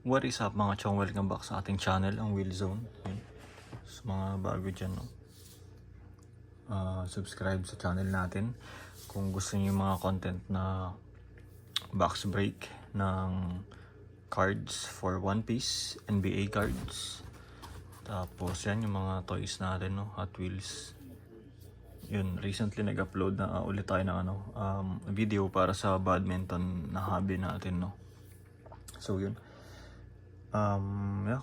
What is up mga chong? Welcome back sa ating channel, ang Wheel Zone. Yun. Sa mga bago dyan, no? Subscribe sa channel natin kung gusto niyo yung mga content na box break ng cards for One Piece, NBA cards. Tapos yan yung mga toys natin, no? Hot Wheels. Yun, recently nag-upload na ulit tayo ng video para sa badminton na hobby natin, no? So yun.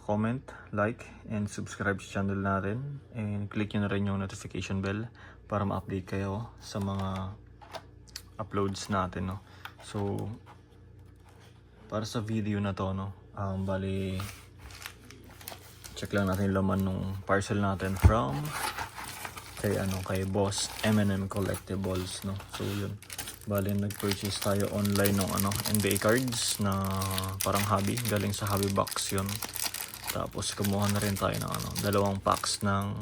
Comment, like, and subscribe sa channel natin. And click nyo na rin yung notification bell para ma-update kayo sa mga uploads natin, no? So, para sa video na to, no? Bali, check lang natin yung laman ng parcel natin from kay Boss M&M Collectibles, no? So, yun. Bali, nag-purchase tayo online ng NBA cards na parang hobby, galing sa Hobby Box yun. Tapos kumuha na rin tayo ng dalawang packs ng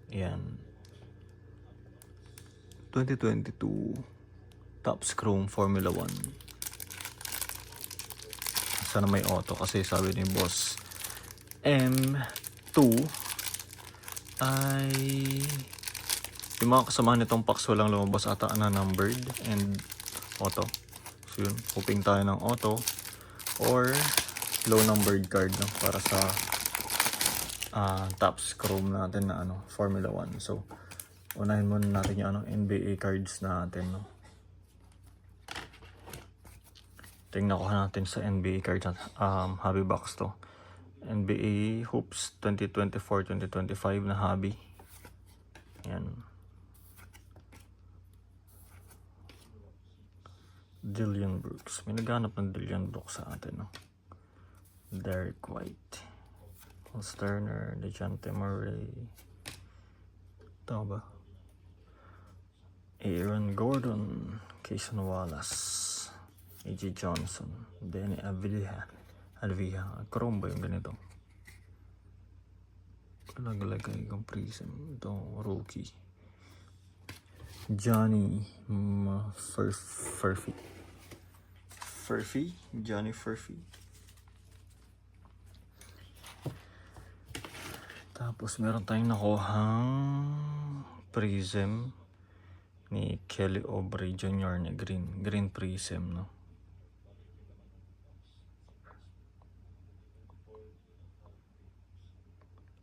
yan 2022 Topps Chrome Formula 1. Sana may auto kasi sabi ni Boss M2 ay yung mga kasama nitong packs walang lumabas ata na numbered and auto. So yun, hoping tayo ng auto or low numbered card, no, para sa Topps Chrome natin na Formula 1. So unahin muna natin yung NBA cards natin, no. Tingnan ko natin sa NBA cards hobby box to. NBA Hoops 2024-2025 na hobby. Yan. Dillion Brooks. May naghanap ng Dillion Brooks sa atin, no? Derek White, Miles Turner, DeJounte Murray. Ito ba? Aaron Gordon, Cason Wallace, A.J. Johnson, Denny Alvija. Chrome ba yung ganito? Naglagay kong prism. Ito, rookie. Johnny Johnny Furphy. Tapos meron tayong nakuhang prism ni Kelly Oubre Jr. na green prism, no?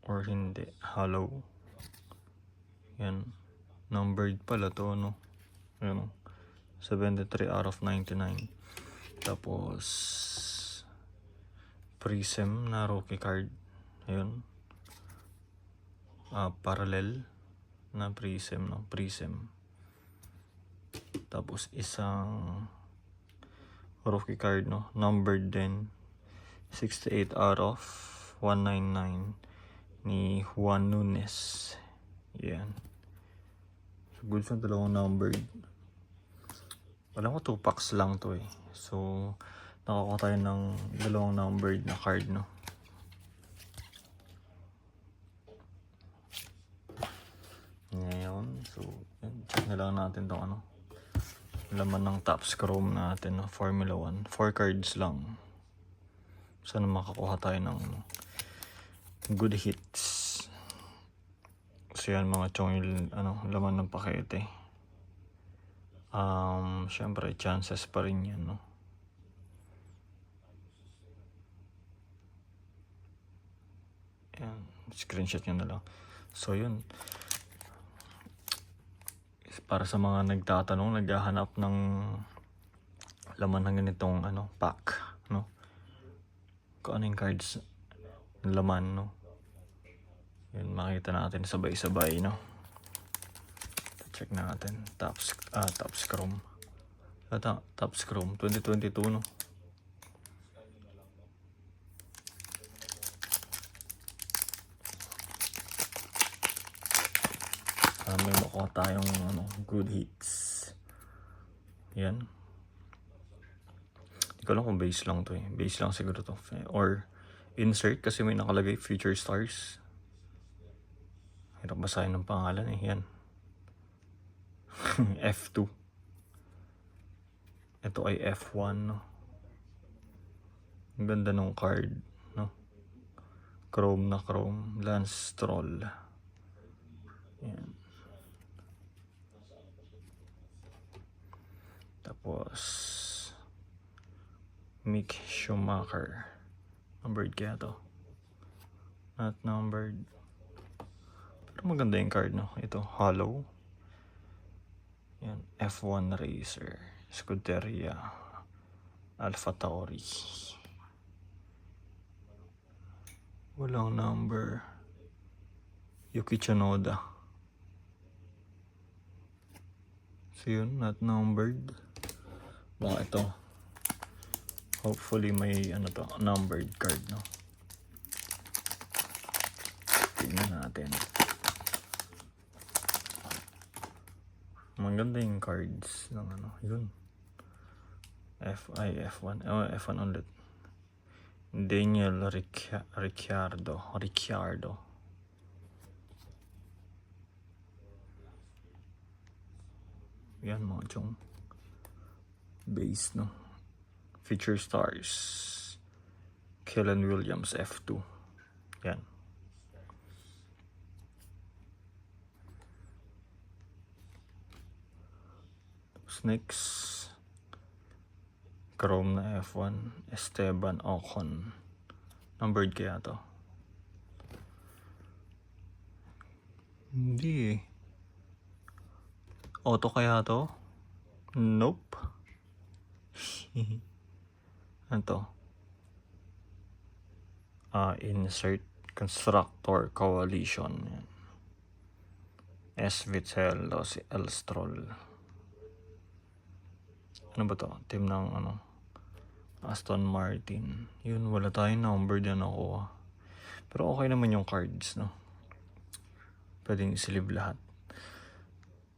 Or hindi, hollow. Yan, numbered pala to, no? Yan, 73 out of 99. Tapos prism na rookie card. Ayun. Parallel na prism, no? Prism. Tapos isang rookie card, no? Numbered din. 68 out of 199 ni Juan Nunes. Yan. So, good sa dalawang numbered. Alam ko 2 packs lang to eh. So, nakakuha tayo ng dalawang numbered na card, no? Ngayon, so, check na lang natin itong laman ng Topps Chrome natin, no? Formula 1. 4 cards lang. Sana makakuha tayo ng good hits. So yan mga chong yung laman ng pakete. Syempre chances pa rin yan, no? Yan, screenshot nyo na lang. So yun, para sa mga nagtatanong, naghahanap ng laman ng ganitong pack, no? Kung ano yung cards laman, no? Yun, makita natin sabay-sabay, no? Check natin. Topps Chrome. Topps Chrome 2022, no? May makuha tayong good hits. Yan. Hindi ko alam kung base lang to eh. Base lang siguro to. Or insert kasi may nakalagay Future Stars. Hirap basahin ng pangalan eh. Yan. F2. Ito ay F1, no? Ang ganda ng card, no? Chrome na chrome. Lance Stroll. Yan. Tapos Mick Schumacher. Numbered kaya to? Not numbered. Pero maganda yung card, no? Ito, hollow. Yan, F1 Racer. Scuderia Alpha Tauri. Walang number. Yuki Tsunoda. So yun, not numbered. Baka ito. Hopefully may ano to, numbered card, no? Tingnan natin. Maganda yung cards ng ano, yun. F1. Oh, F1 ulit. Daniel Ricciardo. Yan mga chong. Base, no? Feature stars. Kellen Williams F2. Yan. Next, chrome na F1, Esteban Ocon. Numbered kaya to? Hindi eh. Auto kaya to? Nope. Ano to? Insert Constructor Coalition. S. Vitello, si L. Stroll. Ano ba to? Team ng ano? Aston Martin. Yun, wala tayong number dyan ako. Pero okay naman yung cards, no? Pwedeng isilib lahat.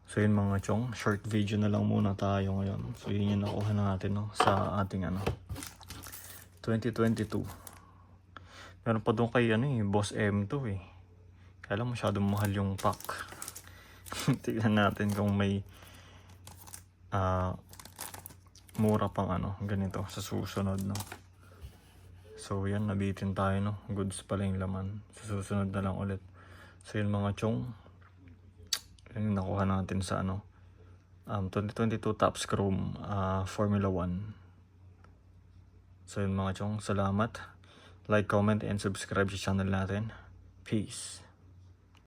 So yun mga chong, short video na lang muna tayo ngayon. So yun yung nakuha natin, no? Sa ating ano 2022. Meron pa doon kay ano eh, Boss M2 eh. Kaya lang masyadong mahal yung pack. Tignan natin kung may mura pang ano, ganito sa susunod, no? So yan, nabitin tayo, no? Goods pala yung laman. Sa susunod na lang ulit. So yun mga chong, yun nakuha natin sa ano 2022 Topps Chrome Formula 1. So yun mga chong, salamat. Like, comment, and subscribe sa channel natin. Peace.